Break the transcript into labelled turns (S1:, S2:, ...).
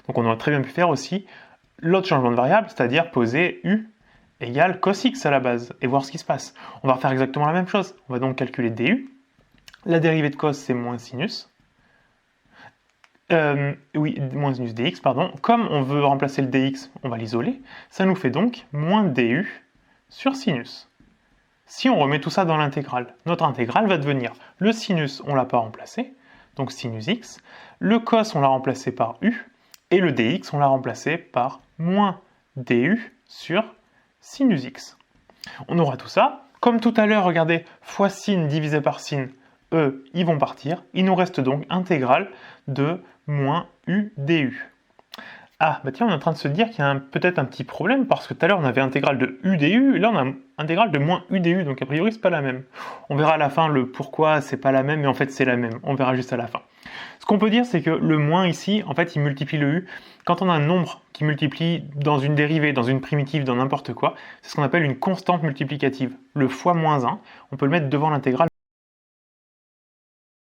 S1: Donc on aurait très bien pu faire aussi l'autre changement de variable, c'est-à-dire poser u égale cos x à la base, et voir ce qui se passe. On va refaire exactement la même chose. On va donc calculer du. La dérivée de cos, c'est moins sinus. Moins sinus dx, pardon. Comme on veut remplacer le dx, on va l'isoler. Ça nous fait donc moins du sur sinus. Si on remet tout ça dans l'intégrale, notre intégrale va devenir le sinus, on ne l'a pas remplacé, donc sinus x. Le cos, on l'a remplacé par u. Et le dx, on l'a remplacé par moins du sur sinus x. On aura tout ça. Comme tout à l'heure, regardez, fois sin divisé par sin, eux, ils vont partir. Il nous reste donc intégrale de moins u du. Ah, bah tiens, on est en train de se dire qu'il y a peut-être un petit problème, parce que tout à l'heure, on avait intégrale de u du, et là, on a intégrale de moins u du, donc a priori, c'est pas la même. On verra à la fin le pourquoi c'est pas la même, mais en fait, c'est la même. On verra juste à la fin. Ce qu'on peut dire, c'est que le moins ici, en fait, il multiplie le u. Quand on a un nombre qui multiplie dans une dérivée, dans une primitive, dans n'importe quoi, c'est ce qu'on appelle une constante multiplicative. Le fois moins 1, on peut le mettre devant l'intégrale.